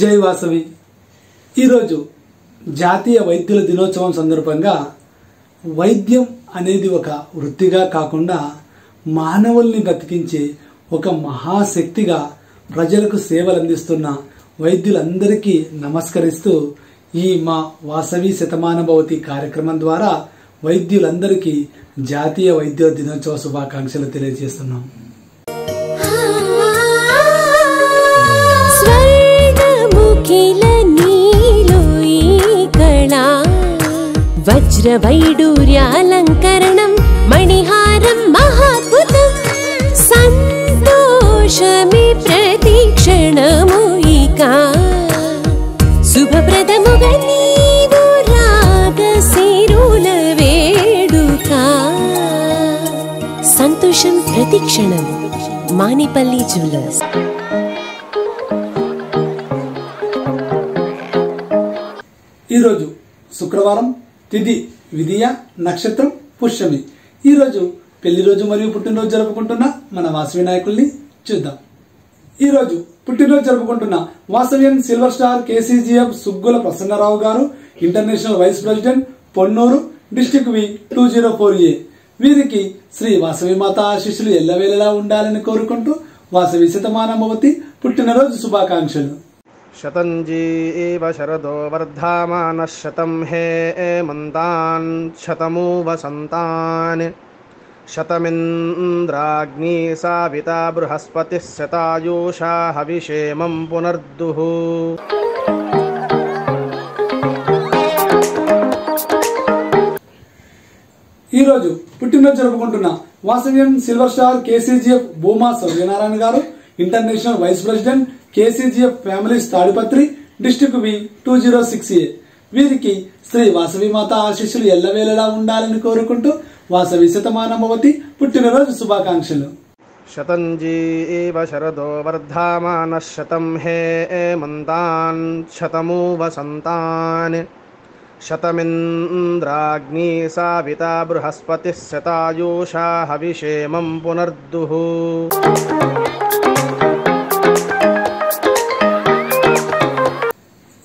జై వాసవి. ఈరోజు జాతీయ వైద్యుల దినోత్సవం సందర్భంగా వైద్యం అనేది ఒక వృత్తిగా కాకుండా మానవుల్ని బ్రతికించే ఒక మహాశక్తిగా ప్రజలకు సేవలు అందిస్తున్న వైద్యులందరికీ నమస్కరిస్తూ ఈ మా వాసవి శతమానభవతి కార్యక్రమం ద్వారా వైద్యులందరికీ జాతీయ వైద్యుల దినోత్సవ శుభాకాంక్షలు తెలియజేస్తున్నాం. वज्रवैडूर्यालङ्करणं मणिहारं महाद्भुतं सन्तोषमे प्रतीक्षणमुयिका शुभप्रदमुगा नीवु रागसिरुल वेडुका संतोषं प्रतीक्षणं मानिपल्ली ज्युवेलर्स. ఈరోజు శుక్రవారం, తిథి విధియ, నక్షత్రం పుష్యమి. ఈరోజు పెళ్లి రోజు మరియు పుట్టినరోజు జరుపుకుంటున్న మన వాసవి నాయకుల్ని చూద్దాం. ఈరోజు పుట్టినరోజు జరుపుకుంటున్న Vasavian silver star KCGF Suggula Prasannarao గారు, international vice president, Ponnur district V 204A. వీరికి శ్రీ వాసవి మాత ఆశీస్సులు ఎల్లవేళలా ఉండాలని కోరుకుంటూ వాసవి శతమానభవతి పుట్టినరోజు శుభాకాంక్షలు. शतञ्जी एव शरदो वर्धामानः शतं हेमन्तान् शतमु वसन्तान् शतमिन्द्राग्नी साविता बृहस्पतिः शतायुषा हविषेमं पुनर्दुः. ఈరోజు పుట్టినరోజు జరుపుకుంటున్న Vasavian silver star KCGF Bhuma Suryanarayana గారు, international vice president, KCGF families Tadipatri district V 206A. వీరికి శ్రీ వాసవి మాత ఆశీస్సులు ఎల్లవేళలా ఉండాలని కోరుకుంటూ వాసవి శతమానభవతి పుట్టినరోజు శుభాకాంక్షలు. शतञ्जी एव शरदो वर्धामानः शतं हेमन्तान् शतमु वसन्तान् शतमिन्द्राग्नी साविता बृहस्पतिः शतायुषा हविषेमं पुनर्दुः.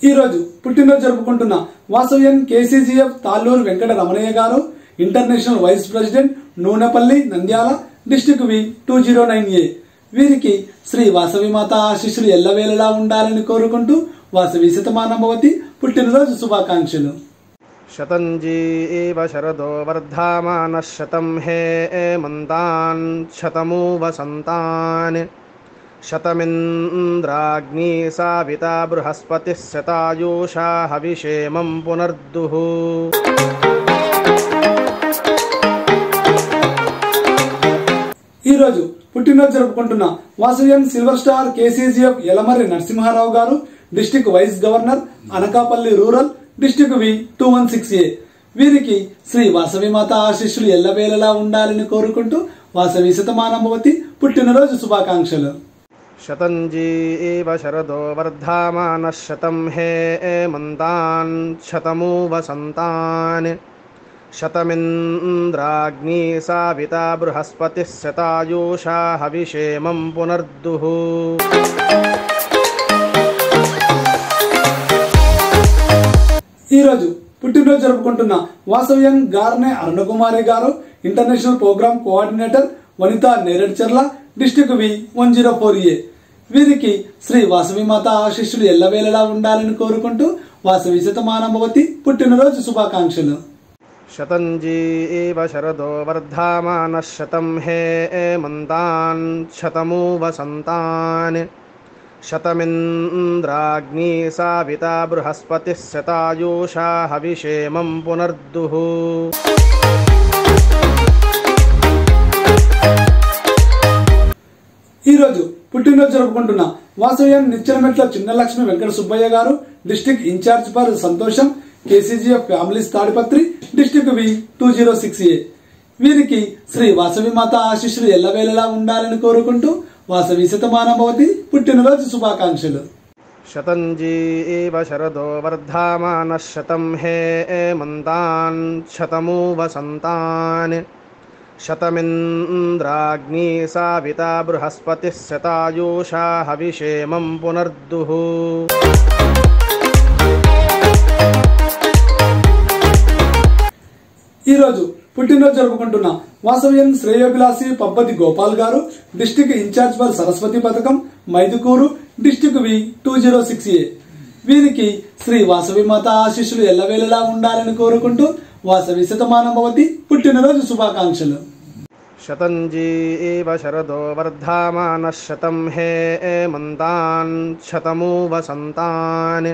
ఈరోజు పుట్టినరోజు జరుపుకుంటున్న వాసవియన్ కేసీజీఎఫ్ తాళ్ళూరు వెంకట రమణయ్య గారు, international vice president, Nunepalli Nandyal district V 209A. వీరికి శ్రీ వాసవి మాత ఆశీస్సులు ఎల్లవేళలా ఉండాలని కోరుకుంటూ వాసవి శతమానభవతి పుట్టినరోజు శుభాకాంక్షలు. शतञ्जी एव शरदो वर्धामानः शतं हेमन्तान् शतमु वसन्तान् शतमिन्द्राग्नी साविता बृहस्पतिः शतायुषा हविषेमं पुनर्दुः. ఈరోజు పుట్టినరోజు జరుపుకుంటున్న Vasavian silver star KCGF Yalamarri Narasimharao గారు, district vice governor, Anakapalli rural district V 216A. వీరికి శ్రీ వాసవి మాత ఆశీస్సులు ఎల్లవేళలా ఉండాలని కోరుకుంటూ వాసవి శతమానభవతి పుట్టినరోజు శుభాకాంక్షలు. शतञ्जी एव शरदो वर्धामानः शतं हेमन्तान् शतमु वसन्तान् शतमिन्द्राग्नी साविता बृहस्पतिः शतायुषा हविषेमं पुनर्दुः. ఈరోజు పుట్టినరోజు జరుపుకుంటున్న వాసవియన్ గార్నే అరుణకుమారి గారు, ఇంటర్నేషనల్ ప్రోగ్రామ్ కోఆర్డినేటర్, వనిత నేరేడ్చర్ల డిస్టిక్ వి 104A. వీరికి శ్రీ వాసవి మాత ఆశీస్సులు ఎల్లవేళలా ఉండాలని కోరుకుంటూ వాసవి శతమానభవతి పుట్టినరోజు శుభాకాంక్షలు. शतञ्जी एव शरदो वर्धामानः शतं हेमन्तान् शतमु वसन्तान् शतमिन्द्राग्नी साविता बृहस्पतिः शतायुषा हविषेमं पुनर्दुः. ఈరోజు పుట్టినరోజు జరుపుకుంటున్న వాసవియన్ నిచ్చెనమెట్ల చిన్నలక్ష్మి వెంకట సుబ్బయ్య గారు, డిస్టిక్ ఇన్ఛార్జ్ ఫర్ సంతోషం, KCGF families Tadipatri district V 206A. వీరికి శ్రీ వాసవి మాత ఆశీస్సులు ఎల్లవేళలా ఉండాలని కోరుకుంటూ వాసవి శతమానభవతి పుట్టినరోజు శుభాకాంక్షలు. शतञ्जी एव शरदो वर्धामानः शतं हेमन्तान् शतमु वसन्तान् శతమింద్రాగ్ని సావితా బృహస్పతిः శతాయూషా హవిషేమం పునర్దుః ఈరోజు పుట్టినరోజు జరుపుకుంటున్న వాసవ్యన్ శ్రేయోభిలాషి పబ్బతి గోపాల్ గారు డిస్టిక్ ఇన్ఛార్జ్ ఫర్ సరస్వతి పథకం మైదుకూరు డిస్టిక్ వి 206A. వీరికి శ్రీ వాసవి మాత ఆశీస్సులు ఎల్లవేళలా ఉండాలని కోరుకుంటూ వాసవి శతమానం భవతి పుట్టినరోజు శుభాకాంక్షలు. శతంజీవ శరదో వర్ధమానః శతం హేమంతాన్ శతమూ వసంతాన్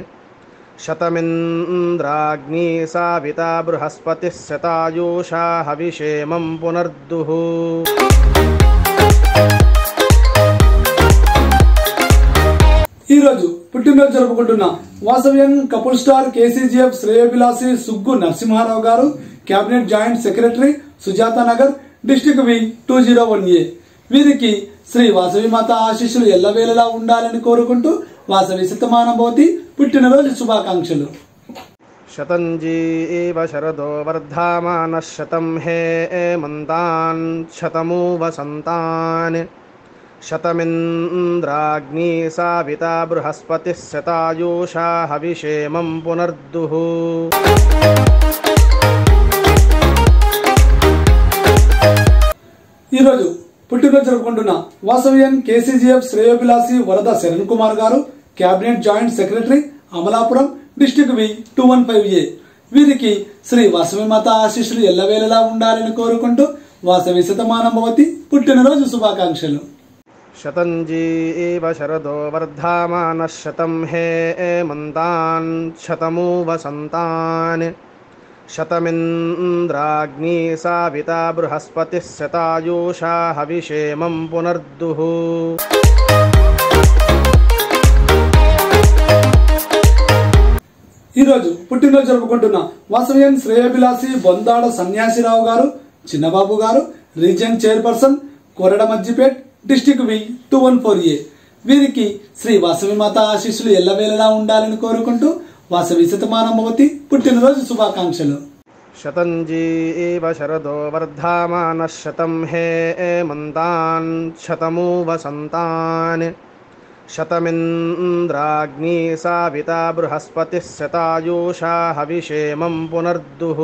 శతమింద్రాగ్ని సావితా బృహస్పతిः శతాయూషా హవిషేమం పునర్దుః ఈరోజు పుట్టినరోజు జరుపుకుంటున్న వాసవ్యన్ కపుల్ స్టార్ కేసీజీఎఫ్ శ్రేయోభిలాషి సుగ్గు నరసింహారావు గారు cabinet joint secretary Sujatha Nagar district V 201A. వీరికి శ్రీ వాసవి మాత ఆశీస్సులు ఎల్లవేళలా ఉండాలని కోరుకుంటూ వాసవి శతమానం భవతి పుట్టినరోజు శుభాకాంక్షలు. శతంజీవ శరదో వర్ధమానః శతం హేమంతాన్ శతమూ వసంతాన్ శతమింద్రాగ్ని సావితా బృహస్పతిः శతాయూషా హవిషేమం పునర్దుః ఈరోజు పుట్టినరోజు జరుపుకుంటున్న వాసవ్యన్ కేసీజీఎఫ్ శ్రేయోభిలాషి వరద శరణ్ కుమార్ గారు cabinet joint secretary Amalapuram district వి 215A. వీరికి శ్రీ వాసవి మాత ఆశీస్సులు ఎల్లవేళలా ఉండాలని కోరుకుంటూ వాసవి శతమానం భవతి పుట్టినరోజు శుభాకాంక్షలు. శతంజీవ శరదో వర్ధమానః శతం హేమంతాన్ శతమూ వసంతాన్ శతమింద్రాగ్ని సావితా బృహస్పతిः శతాయూషా హవిషేమం పునర్దుః ఈరోజు పుట్టినరోజు జరుపుకుంటున్న వాసవ్యన్ శ్రేయోభిలాషి బొందాడ సన్యాసిరావు గారు చిన్నబాబు గారు region chairperson Koradamajjipet district V 214A. వీరికి శ్రీ వాసవి మాత ఆశీస్సులు ఎల్లవేళలా ఉండాలని కోరుకుంటూ వాసవి శతమానం భవతి పుట్టినరోజు శుభాకాంక్షలు. శతంజీవ శరదో వర్ధమానః శతం హేమంతాన్ శతమూ వసంతాన్ శతమింద్రాగ్ని సావితా బృహస్పతిः శతాయూషా హవిషేమం పునర్దుః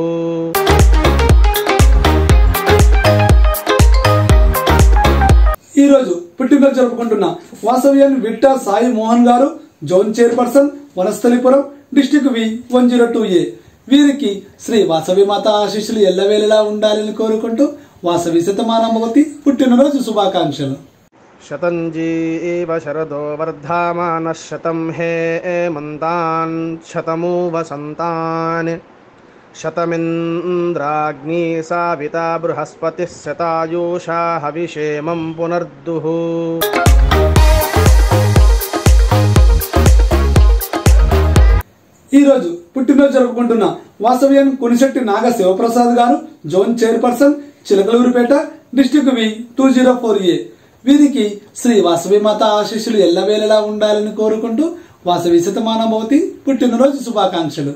ఈరోజు పుట్టినరోజు జరుపుకుంటున్న వాసవ్యన్ విట్టా సాయి మోహన్ గారు జోన్ చైర్పర్సన్ వనస్థలిపురం డిస్టిక్ వి 102A. వీరికి శ్రీ వాసవి మాత ఆశీస్సులు ఎల్లవేళలా ఉండాలని కోరుకుంటూ వాసవి శతమానం భవతి పుట్టినరోజు శుభాకాంక్షలు. శతంజీవ శరదో వర్ధమానః శతం హేమంతాన్ శతమూ వసంతాన్ శతమింద్రాగ్ని సావితా బృహస్పతిः శతాయూషా హవిషేమం పునర్దుః ఈరోజు పుట్టినరోజు జరుపుకుంటున్న వాసవ్యన్ కునిశెట్టి నాగ శివప్రసాద్ గారు zone chairperson Chilakaluripet district V 204A. వీరికి శ్రీ వాసవి మాత ఆశీస్సులు ఎల్లవేళలా ఉండాలని కోరుకుంటూ వాసవి శతమానం భవతి పుట్టినరోజు శుభాకాంక్షలు.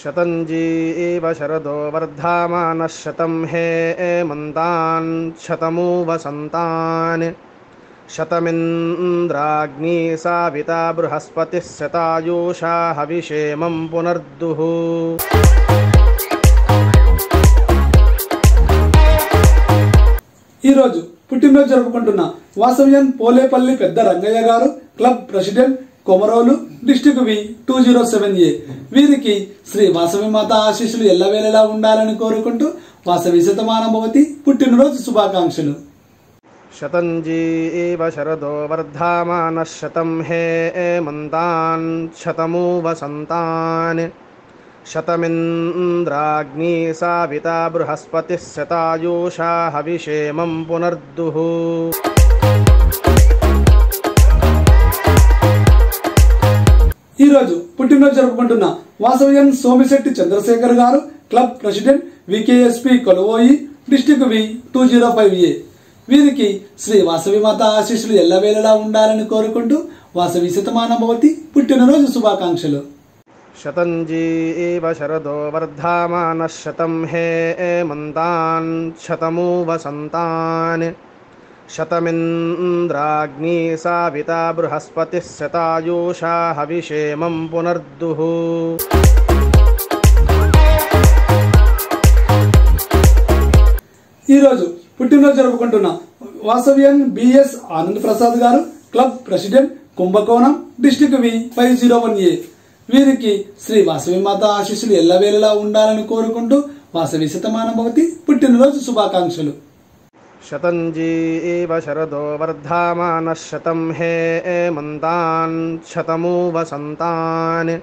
శతంజీవ శరదో వర్ధమానః శతం హేమంతాన్ శతమూ వసంతాన్ శతమింద్రాగ్ని సావితా బృహస్పతిः శతాయూషా హవిషేమం పునర్దుః ఈరోజు పుట్టినరోజు జరుపుకుంటున్న వాసవ్యన్ పోలేపల్లి పెద్ద రంగయ్య గారు క్లబ్ ప్రెసిడెంట్ కొమరోలు డిస్టిక్ వి 207A. వీరికి శ్రీ వాసవి మాత ఆశీస్సులు ఎల్లవేళలా ఉండాలని కోరుకుంటూ వాసవి శతమానం భవతి పుట్టినరోజు శుభాకాంక్షలు. శతంజీవ శరదో వర్ధమానః శతం హేమంతాన్ శతమూ వసంతాన్ శతమింద్రాగ్ని సావితా బృహస్పతిः శతాయూషా హవిషేమం పునర్దుః ఈరోజు పుట్టినరోజు జరుపుకుంటున్న వాసవ్యన్ సోమిశెట్టి చంద్రశేఖర్ గారు club president VKSP Kolavoyi district V 205A. వీరికి శ్రీ వాసవి మాత ఆశీస్సులు ఎల్లవేళలా ఉండాలని కోరుకుంటూ వాసవి శతమానం భవతి పుట్టినరోజు శుభాకాంక్షలు. శతంజీవ శరదో వర్ధమానః శతం హేమంతాన్ శతమూ వసంతాన్ శతమింద్రాగ్నీ సావితా బృహస్పతిः శతాయూషా హవిషేమం పునర్దుః. ఈరోజు పుట్టినరోజు జరుపుకుంటున్న వాసవ్యన్ బిఎస్ ఆనంద్ ప్రసాద్ గారు, క్లబ్ ప్రెసిడెంట్, కుంభకోణం, డిస్టిక్ వి 501A. వీరికి శ్రీ వాసవి మాత ఆశీస్సులు ఎల్లవేళలా ఉండాలని కోరుకుంటూ వాసవి శతమానం భవతి పుట్టినరోజు శుభాకాంక్షలు. శతంజీవ శరదో వర్ధమానః శతం హేమంతాన్ శతమూ వసంతాన్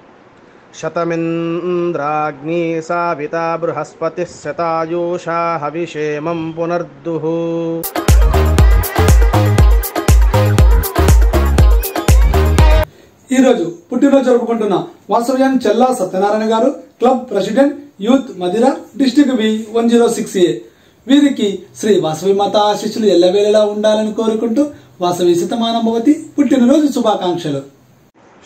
శతమింద్రాగ్నీ సావితా బృహస్పతిः శతాయూషా హవిషేమం పునర్దుః. ఈరోజు పుట్టినరోజు జరుపుకుంటున్న వాసవ్యాన్ చెల్లా సత్యనారాయణ గారు, club president, youth Madira, district V 106A. వీరికి శ్రీ వాసవి మాత ఆశీస్సులు ఎల్లవేళలా ఉండాలని కోరుకుంటూ వాసవి శతమానం భవతి పుట్టినరోజు శుభాకాంక్షలు.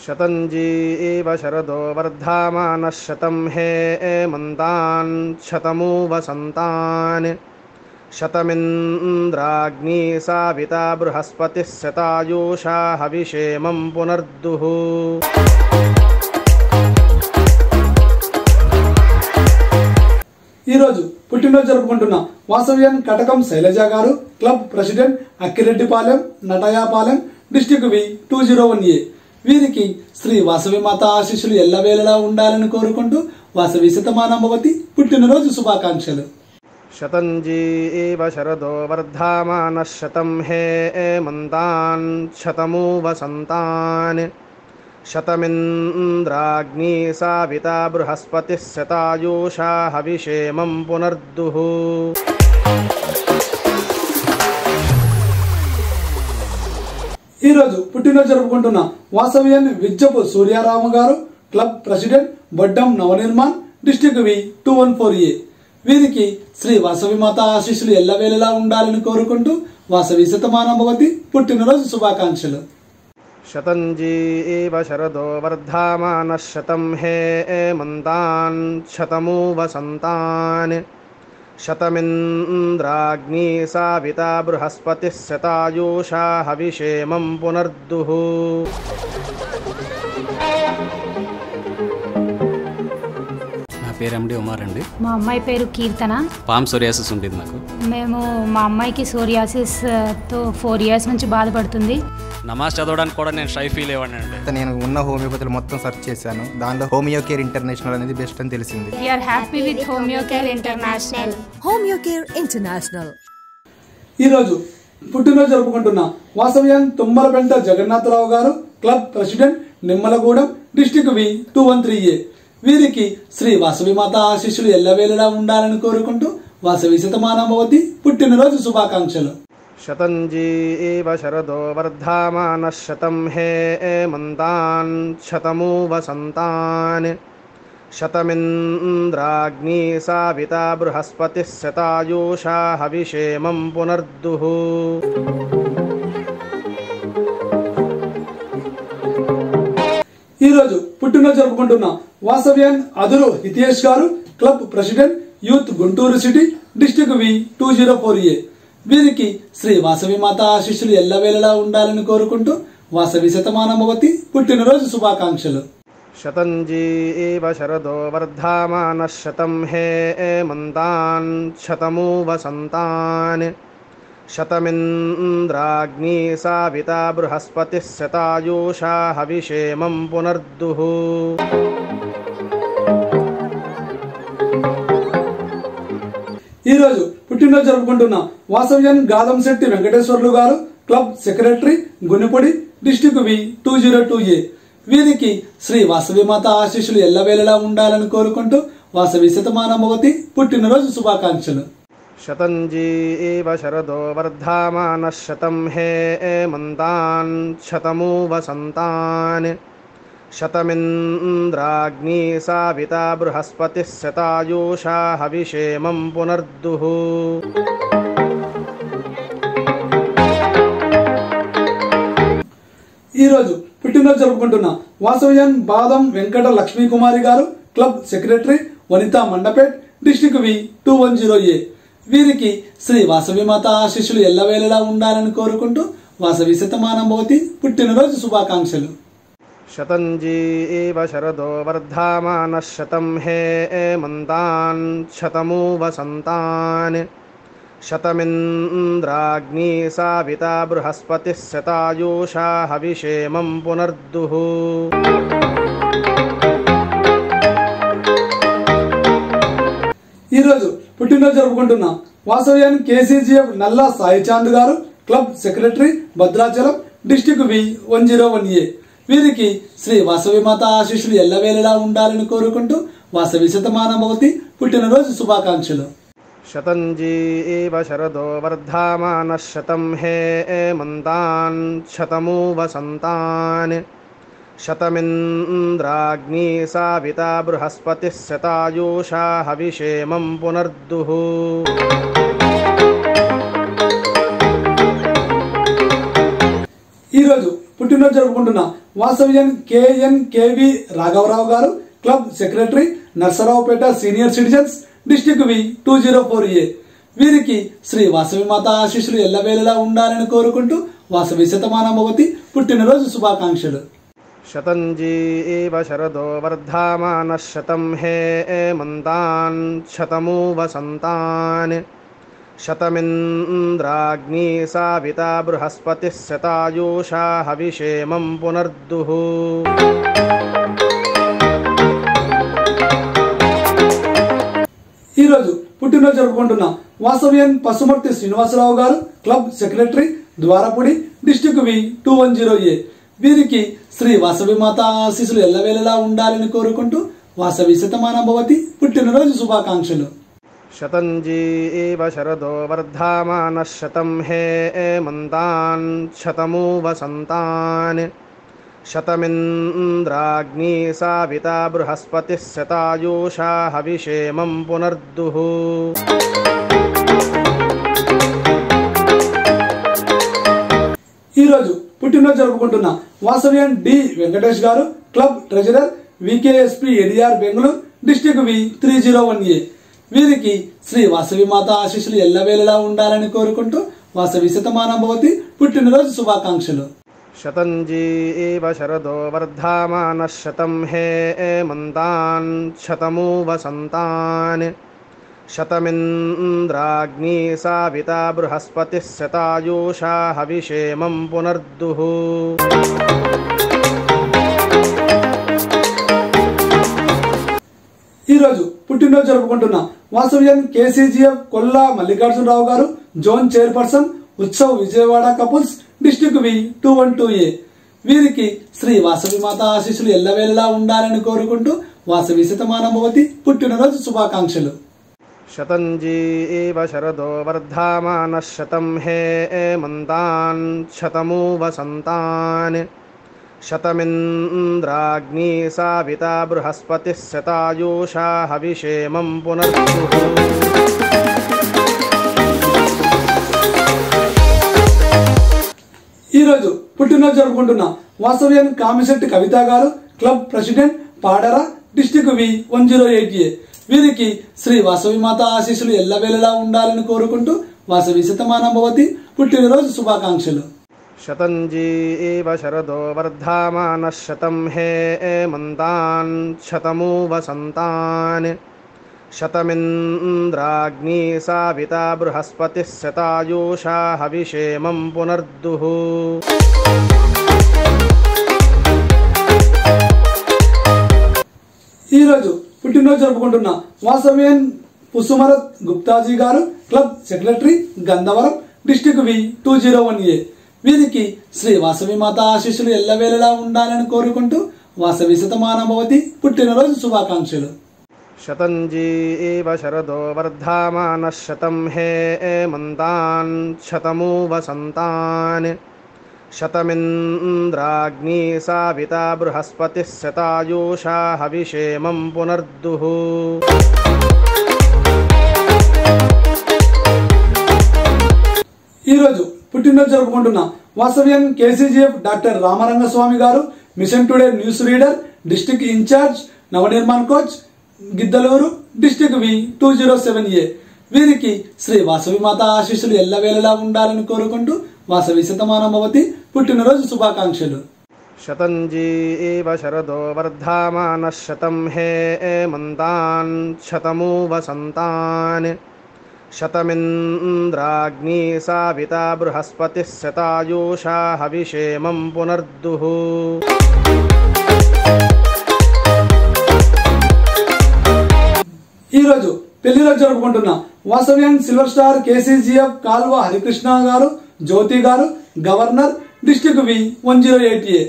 శతంజీవ శరదో వర్ధమానః శతం హేమంతాన్ శతమూ వసంతాన్ శతమింద్రాగ్నీ సావితా బృహస్పతిः శతాయూషా హవిషేమం పునర్దుః. ఈరోజు పుట్టినరోజు జరుపుకుంటున్న వాసవ్యన్ కటకం శైలజ గారు, club president, Akkireddipalem, Natayapalem, district V 201A. వీరికి శ్రీ వాసవి మాత ఆశీస్సులు ఎల్లవేళలా ఉండాలని కోరుకుంటూ వాసవి శతమానం భవతి పుట్టినరోజు శుభాకాంక్షలు. శతంజీవ శరదో వర్ధమానః శతం హేమంతాన్ శతమూ వసంతాన్ శతమింద్రాగ్నీ సావితా బృహస్పతిः శతాయూషా హవిషేమం పునర్దుః. ఈరోజు పుట్టినరోజు జరుపుకుంటున్న వాసవ్యన్ విజ్జపు సూర్యారామ గారు, club president, Boddam Navanirman, district V 214A. వీరికి శ్రీ వాసవి మాత ఆశీస్సులు ఎల్లవేళలా ఉండాలని కోరుకుంటూ వాసవి శతమానం భవతి పుట్టినరోజు శుభాకాంక్షలు. శతంజీవ శరదో వర్ధమానః శతం హేమంతాన్ శతమూ వసంతాన్ శతమింద్రాగ్నీ సావితా బృహస్పతిः శతాయూషా హవిషేమం పునర్దుః. నా పేరు ఎండి ఉమార్ అండి. మా అమ్మాయి పేరు కీర్తన. పామ్ సోరియాసిస్ ఉంటుంది నాకు. మా అమ్మాయికి సోరియాసిస్ తో 4 years నుంచి బాధపడుతుంది. నమాజ్ చదవడానికి కూడా నేను షై ఫీల్ అయ్యానండి. నేను ఉన్న హోమియోపతులు మొత్తం సెర్చ్ చేశాను. దానిలో హోమియో కేర్ ఇంటర్నేషనల్ అనేది బెస్ట్ అని తెలిసింది. We are happy with Homeo Care International. Homeo Care International. ఈరోజు పుట్టినరోజు జరుపుకుంటున్న వాసవ్యాన్ తుమ్మలపెంట జగన్నాథరావు గారు, club president, Nimmalagudem, district V 213A. వీరికి శ్రీ వాసవి మాత ఆశీస్సులు ఎల్లవేళలా ఉండాలని కోరుకుంటూ వాసవి శతమానం భవతి పుట్టినరోజు శుభాకాంక్షలు. శతంజీవ శరదో వర్ధమానః శతం హేమంతాన్ శతమూ వసంతాన్ శతమింద్రాగ్నీ సావితా బృహస్పతిः శతాయూషా హవిషేమం పునర్దుః. ఈరోజు పుట్టినరోజు జరుపుకుంటున్న వాసవ్యాన్ అదురు హితేష్ గారు, club president, youth Guntur city, district V 204A. వీరికి శ్రీ వాసవి మాత ఆశీస్సులు ఎల్లవేళలా ఉండాలని కోరుకుంటూ వాసవి శతమానం భవతి పుట్టినరోజు శుభాకాంక్షలు. శతంజీవ శరదో వర్ధమానః శతం హేమంతాన్ శతమూ వసంతాన్ శతమింద్రాగ్నీ సావితా బృహస్పతిः శతాయూషా హవిషేమం పునర్దుః. ఈరోజు పుట్టినరోజు జరుపుకుంటున్న వాసవ్యన్ గాదంశెట్టి వెంకటేశ్వర్లు గారు, club secretary, Gunipodi, district V 202A. వీరికి శ్రీ వాసవి మాత ఆశీస్సులు ఎల్లవేళలా ఉండాలని కోరుకుంటూ వాసవి శతమానం భవతి పుట్టినరోజు శుభాకాంక్షలు. శతంజీవ శరదో వర్ధమానః శతం హేమంతాన్ శతమూ వసంతాన్ శతమింద్రాగ్నీ సావితా బృహస్పతిः శతాయూషా హవిషేమం పునర్దుః. ఈరోజు పుట్టినరోజు జరుపుకుంటున్న వాసవ్యన్ బాదం వెంకట లక్ష్మీ కుమారి గారు, club secretary, Vanitha Mandapet, district V 210A. వీరికి శ్రీ వాసవి మాత ఆశీస్సులు ఎల్లవేళలా ఉండాలని కోరుకుంటూ వాసవి శతమానం భవతి పుట్టినరోజు శుభాకాంక్షలు. శతంజీవ శరదో వర్ధమానః శతం హేమంతాన్ శతమూ వసంతాన్ శతమింద్రాగ్ని సావితా బృహస్పతిః శతాయూషా హవిషేమం పునర్దుః. ఈరోజు పుట్టినరోజు జరుపుకుంటున్న వాసవ్యాన్ కేసీజీఎఫ్ నల్లా సాయిచాంద్ గారు, క్లబ్ సెక్రటరీ, భద్రాచలం, డిస్టిక్ వి 101A. వీరికి శ్రీ వాసవి మాత ఆశీస్సులు ఎల్లవేళలా ఉండాలని కోరుకుంటూ వాసవి శతమానం భవతి పుట్టినరోజు శుభాకాంక్షలు. శతంజీవ శరదో వర్ధమానః శతం హేమంతాన్ శతమూ వసంతాన్ శతమింద్రాగ్ని సావితా బృహస్పతిః శతాయూషా హవిషేమం పునర్దుః. ఈరోజు పుట్టినరోజు జరుపుకుంటున్న వాసవ్యన్ KNKV రాఘవరావు గారు, club secretary, Narasaraopet senior citizens, district V 204A. వీరికి శ్రీ వాసవి మాత ఆశీస్సులు ఎల్లవేళలా ఉండాలని కోరుకుంటూ వాసవి శతమానం భవతి పుట్టినరోజు శుభాకాంక్షలు. శతంజీవ శరదో వర్ధమానః శతం హేమంతాన్ శతమూ వసంతాన్ శతమింద్రాగ్ని సావితా బృహస్పతిః శతాయూషా హవిషేమం పునర్దుః. ఈరోజు పుట్టినరోజు జరుపుకుంటున్న వాసవ్యన్ పసుమర్తి శ్రీనివాసరావు గారు, club secretary, Dwarapudi, district V 210A. వీరికి శ్రీ వాసవి మాత ఆశీస్సులు ఎల్లవేళలా ఉండాలని కోరుకుంటూ వాసవి శతమానం భవతి పుట్టినరోజు శుభాకాంక్షలు. శతంజీవ శరదో వర్ధమానః శతం హేమంతాన్ శతమూ వసంతాన్ శతమింద్రాగ్ని సావితా బృహస్పతిః శతాయూషా హవిషేమం పునర్దుః. ఈరోజు పుట్టినరోజు జరుపుకుంటున్న వాసవ్యన్ డి వెంకటేష్ గారు, club treasurer, VKSP ADR Bengaluru, district వి 301A. వీరికి శ్రీ వాసవి మాత ఆశీస్సులు ఎల్లవేళలా ఉండాలని కోరుకుంటూ వాసవి శతమానం భవతి పుట్టినరోజు శుభాకాంక్షలు. శతంజీవ శరదో వర్ధమానః శతం హేమంతాన్ శతమూ వసంతాన్ శతమింద్రాగ్ని సావితా బృహస్పతిః శతాయూషా హవిషేమం పునర్దుః. ఈరోజు పుట్టినరోజు జరుపుకుంటున్న వాసవ్యన్ KCGF కొల్లా మల్లికార్జునరావు గారు, zone chairperson, Utsav Vijayawada couples, district వి 212A. వీరికి శ్రీ వాసవి మాత ఆశీస్సులు ఎల్లవేళలా ఉండాలని కోరుకుంటూ వాసవి శతమానం భవతి పుట్టినరోజు శుభాకాంక్షలు. శతంజీవ శరదో వర్ధమానః శతం హేమంతాన్ శతమూ వసంతాన్ శతమింద్రాగ్ని సావితా బృహస్పతిః శతాయూషా హవిషేమం పునర్దుః. ఈరోజు పుట్టినరోజు జరుపుకుంటున్న వాసవ్యన్ కామిశెట్టి కవిత గారు, club president, Padara, district V 108A. వీరికి శ్రీ వాసవి మాత ఆశీస్సులు ఎల్లవేళలా ఉండాలని కోరుకుంటూ వాసవి శతమానం భవతి పుట్టినరోజు శుభాకాంక్షలు. శతంజీవ శరదో వర్ధమానః శతం హేమంతాన్ శతమూ వసంతాన్ శతమింద్రాగ్ని సావితా బృహస్పతిః శతాయూషా హవిషేమం పునర్దుః. ఈరోజు పుట్టినరోజు జరుపుకుంటున్న వాసవ్యన్ పుసుమరత్ గుప్తాజీ గారు, club secretary, Gandhavaram, district V 201A. వీరికి శ్రీ వాసవి మాత ఆశీస్సులు ఎల్లవేళలా ఉండాలని కోరుకుంటూ వాసవి శతమానం భవతి పుట్టినరోజు శుభాకాంక్షలు. శతంజీవ శరదో వర్ధమానః శతం హేమంతాన్ శతమూ వసంతాన్ శతమింద్రాగ్ని సావితా బృహస్పతిః శతాయూషా హవిషేమం పునర్దుః. ఈరోజు పుట్టినరోజు జరుపుకుంటున్న వాసవ్యన్ KCGF డాక్టర్ రామరంగస్వామి గారు, mission today news reader, district incharge, Navanirman coach, Giddalur, district V 207A. వీరికి శ్రీ వాసవి మాత ఆశీస్సులు ఎల్లవేళలా ఉండాలని కోరుకుంటూ వాసవి శతమానభవతి పుట్టినరోజు శుభాకాంక్షలు. శతంజీవ శరదో వర్ధమానః శతం హేమంతాన్ శతమూ వసంతాన్ శతమింద్రాగ్ని సావితా బృహస్పతిః శతాయూషా హవిషేమం పునర్దుః. ఈరోజు పెళ్లిరోజు జరుపుకుంటున్న వాసవ్యన్ సిల్వర్ స్టార్ KCGF కాల్వ హరికృష్ణ గారు, జ్యోతి గారు, గవర్నర్, డిస్ట్రిక్ట్ వి 108A.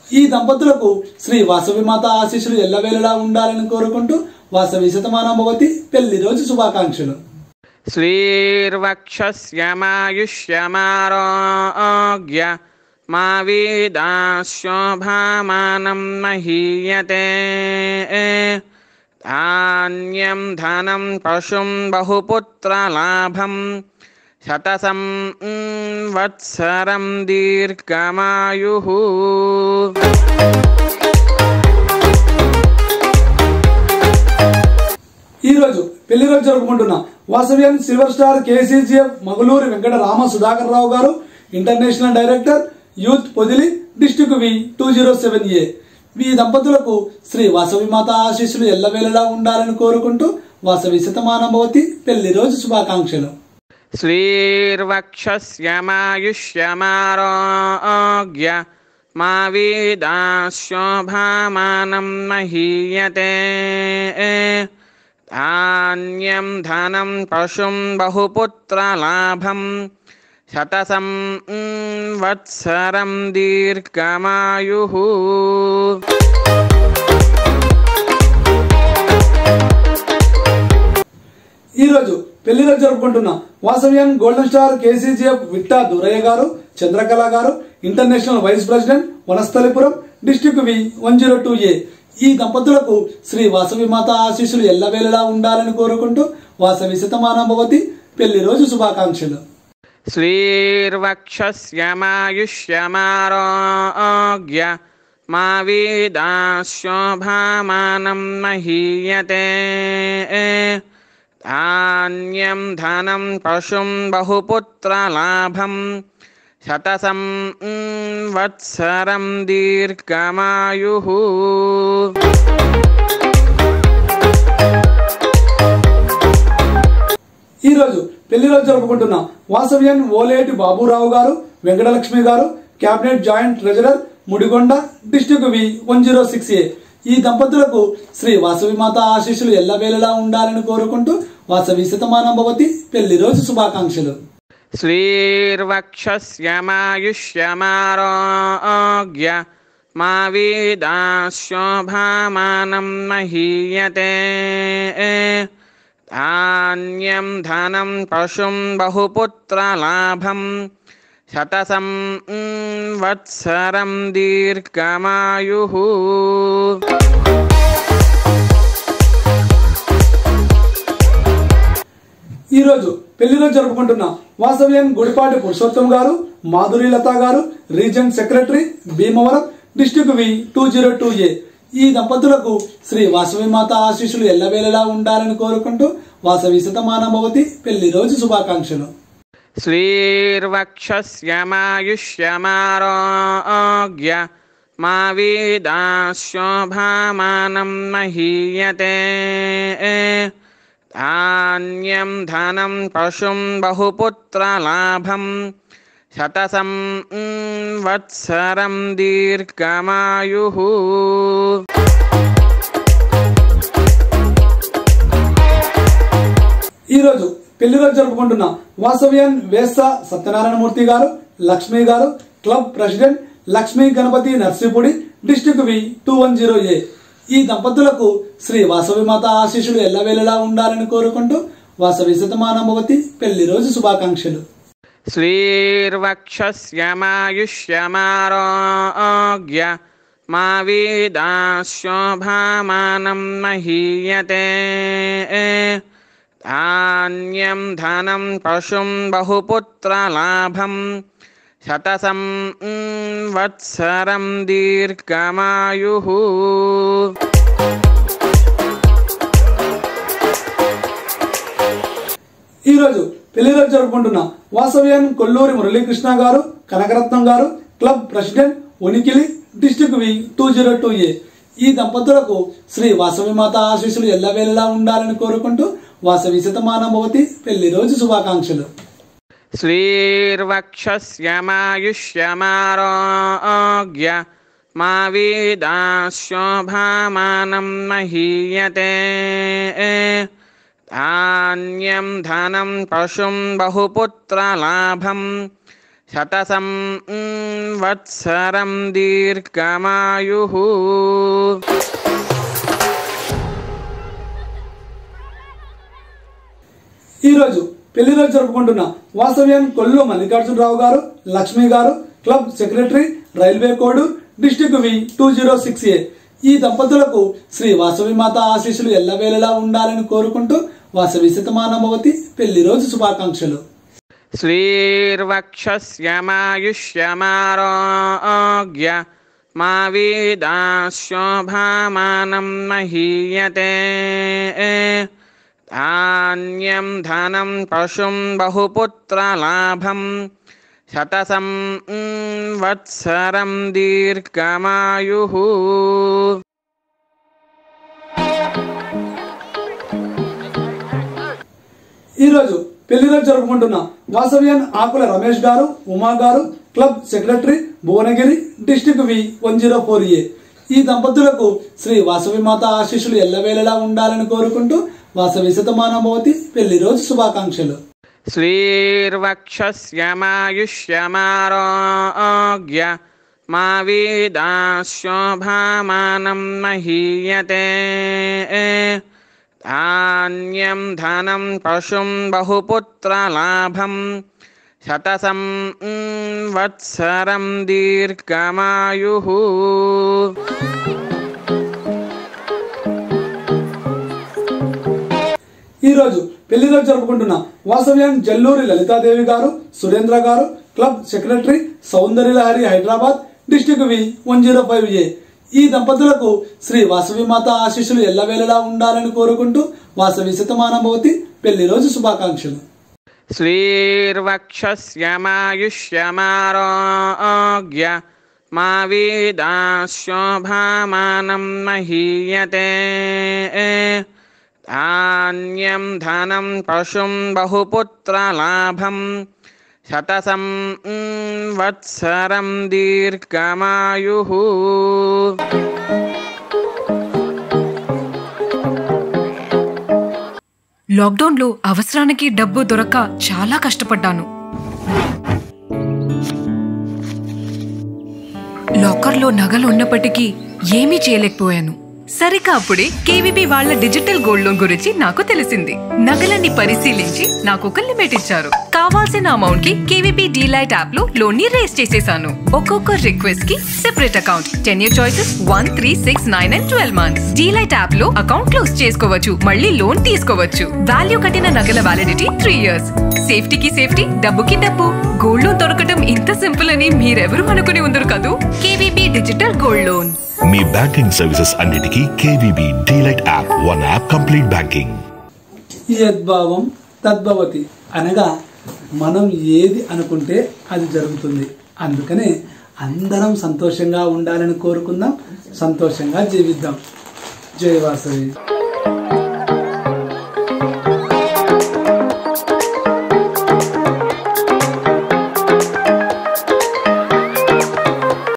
ఈ దంపతులకు శ్రీ వాసవి మాత ఆశీస్సులు ఎల్లవేళలా ఉండాలని కోరుకుంటూ వాసవి శతమానభవతి పెళ్లి రోజు శుభాకాంక్షలు. శ్రీర్వక్షస్యమాయుష్యమారోగ్య మా వీదాశోభామానం మహీయతే ధాన్యం ధనం పశుం బహుపుత్రలాభం శతసం వత్సరం దీర్ఘమాయుః. ఈరోజు పెళ్లి రోజు జరుపుకుంటున్న Vasavian silver star KCGF Maguluri Venkata Rama Sudhakar Rao గారు, international director, youth Podili, district V 207A. ఈ దంపతులకు శ్రీ వాసవి మాత ఆశీస్సులు ఎల్లవేళలా ఉండాలని కోరుకుంటూ వాసవి శతమానభవతి పెళ్లి రోజు శుభాకాంక్షలు. శ్రీర్వక్షస్యమాయుష్యమారోగ్య మా వీదాశోభామానం మహీయతే ధాన్యం ధనం పశుం బహుపుత్రలాభం శతసం వత్సరం దీర్ఘమాయుః. ఈరోజు పెళ్లి రోజు జరుపుకుంటున్న Vasavian golden star KCGF Vitta Durayya గారు, చంద్రకళ గారు, international vice president, Vanasthalipuram, district V 102A. ఈ దంపతులకు శ్రీ వాసవి మాత ఆశీస్సులు ఎల్లవేళలా ఉండాలని కోరుకుంటూ వాసవి శతమానభవతి పెళ్లి రోజు శుభాకాంక్షలు. శ్రీర్వక్షస్యమాయుష్యమారోగ్య మా వీదాశోభామానం మహీయతే ధాన్యం ధనం పశుం బహుపుత్రలాభం శతసం వత్సరం దీర్ఘమాయుః. ఈరోజు పెళ్లి రోజు జరుపుకుంటున్న వాసవ్యన్ ఓలేటి బాబురావు గారు, వెంకటలక్ష్మి గారు, cabinet joint treasurer, Mudigonda, district వి 106A. ఈ దంపతులకు శ్రీ వాసవి మాత ఆశీస్సులు ఎల్లవేళలా ఉండాలని కోరుకుంటూ వాసవి శతమానభవతి పెళ్లి రోజు శుభాకాంక్షలు. శ్రీర్వక్షస్యమాయుష్యమారోగ్య మా వీదాశోభామానం మహీయతే ధాన్యం ధనం పశుం బహుపుత్రలాభం శతసం వత్సరం దీర్ఘమాయుః. ఈరోజు పెళ్లి రోజు జరుపుకుంటున్న వాసవ్యన్ గుడిపాటి పురుషోత్తం గారు, మాధురి లత గారు, reason secretary, Bhimavaram, district V 202A. ఈ దంపతులకు శ్రీ వాసవి మాత ఆశీస్సులు ఎల్లవేళలా ఉండాలని కోరుకుంటూ వాసవి శతమానభవతి పెళ్లి రోజు శుభాకాంక్షలు. శ్రీర్వక్షస్యమాయుష్యమారోగ్య మా వీదాశోభామానం మహీయతే ధాన్యం ధనం పశుం బహుపుత్రలాభం శతసం వత్సరం దీర్ఘమాయుః. ఈరోజు పెళ్లి రోజు జరుపుకుంటున్న వాసవ్యన్ వేస్త సత్యనారాయణమూర్తి గారు, లక్ష్మి గారు, club president, Lakshmi Ganapathi Narsipudi, district V 210A. ఈ దంపతులకు శ్రీ వాసవి మాత ఆశీస్సులు ఎల్లవేళలా ఉండాలని కోరుకుంటూ వాసవి శతమానభవతి పెళ్లి రోజు శుభాకాంక్షలు. శ్రీర్వక్షస్యమాయుష్యమారోగ్య మా వీదాశోభామానం మహీయతే ధాన్యం ధనం పశుం బహుపుత్రలాభం శతసం వత్సరం దీర్ఘమాయుః. ఈరోజు పెళ్లి రోజు జరుపుకుంటున్న వాసవ్యాన్ కొల్లూరి మురళీకృష్ణ గారు, కనకరత్నం గారు, club president, Unikili, district V 202A. ఈ దంపతులకు శ్రీ వాసవి మాత ఆశీస్సులు ఎల్లవేళలా ఉండాలని కోరుకుంటూ వాసవి శతమానభవతి పెళ్లి రోజు శుభాకాంక్షలు. శ్రీర్వక్షస్యమాయుష్యమారోగ్య మా వేదాశోభామానం మహీయతే. ధాన్యం ధనం పశుం బహుపుత్రలాభం శతసం వత్సరం దీర్ఘమాయుః. ఈరోజు పెళ్లి రోజు జరుపుకుంటున్న వాసవ్యాన్ కొల్లు మల్లికార్జునరావు గారు, లక్ష్మి గారు, club secretary, railway Kodur, district వి 206A. ఈ దంపతులకు శ్రీ వాసవి మాత ఆశీస్సులు ఎల్లవేళలా ఉండాలని కోరుకుంటూ వాసవి శతమానభవతి పెళ్లి రోజు శుభాకాంక్షలు. శ్రీర్వక్షస్యమాయుష్యమారోగ్య మా వేదాశోభామానం మహీయతే. ధాన్యం ధనం పశుం బహుపుత్రలాభం శతసం వత్సరం దీర్ఘమాయుః. ఈరోజు పెళ్లి రోజు జరుపుకుంటున్న వాసవ్యాన్ ఆకుల రమేష్ గారు, ఉమా గారు, క్లబ్ సెక్రటరీ, భువనగిరి, డిస్ట్రిక్ట్ వి 104A. ఈ దంపతులకు శ్రీ వాసవి మాత ఆశీస్సులు ఎల్లవేళలా ఉండాలని కోరుకుంటూ వాసవి శతమానభవతి పెళ్లి రోజు శుభాకాంక్షలు. శ్రీర్వక్షస్యమాయుష్యమారోగ్య మా వేదాశోభామానం మహీయతే. ధాన్యం ధనం పశుం బహుపుత్రలాభం శతసం వత్సరం దీర్ఘమాయుః. ఈరోజు పెళ్లి రోజు జరుపుకుంటున్న వాసవ్యాన్ జల్లూరి లలితాదేవి గారు, సురేంద్ర గారు, club secretary, Soundarya Lahari Hyderabad, district వి 105A. ఈ దంపతులకు శ్రీ వాసవి మాత ఆశీస్సులు ఎల్లవేళలా ఉండాలని కోరుకుంటూ వాసవి శతమానభవతి పెళ్లి రోజు శుభాకాంక్షలు. శ్రీర్వక్షస్యమాయుష్యమారోగ్య మా వేదాశోభామానం మహీయతే. ధాన్యం ధనం పశుం బహుపుత్రలాభం శతసం వత్సరం దీర్ఘమాయుః. లాక్డౌన్లో అవసరానికి డబ్బు దొరక్క చాలా కష్టపడ్డాను. లాకర్లో నగలు ఉన్నప్పటికీ ఏమీ చేయలేకపోయాను. సరిగ్గా అప్పుడే కేవీబీ వాళ్ళ డిజిటల్ గోల్డ్ లోన్ గురించి నాకు తెలిసింది. నగలన్నీ పరిశీలించి నాకు ఒక లిమిట్ ఇచ్చారు. కావాల్సిన అమౌంట్ కి కేవీబీ డీలైట్ యాప్ లో లోన్ ని రేస్ చేసేసాను. ఒక్కొక్క రిక్వెస్ట్ కి separate account, 10 year choices 1, 3, 6, 9 and 12 months. Delight app లో అకౌంట్ క్లోజ్ చేసుకోవచ్చు, మళ్ళీ లోన్ తీసుకోవచ్చు. వాల్యూ కట్టిన నగల వ్యాలిడిటీ 3 years. సేఫ్టీకి సేఫ్టీ, డబ్బుకి డబ్బు. గోల్డ్ లోన్ దొరకటం ఇంత సింపుల్ అని మీరెవరు అనుకుని ఉండరు కదూ. KVB digital gold loan. మీ బ్యాంకింగ్ సర్వీసెస్ అన్నిటికీ KVB delight app, one app complete banking. యద్భావం తద్భవతి అనగా మనం ఏది అనుకుంటే అది జరుగుతుంది. అందుకనే అందరం సంతోషంగా ఉండాలని కోరుకుందాం, సంతోషంగా జీవిద్దాం. జై వాసవి.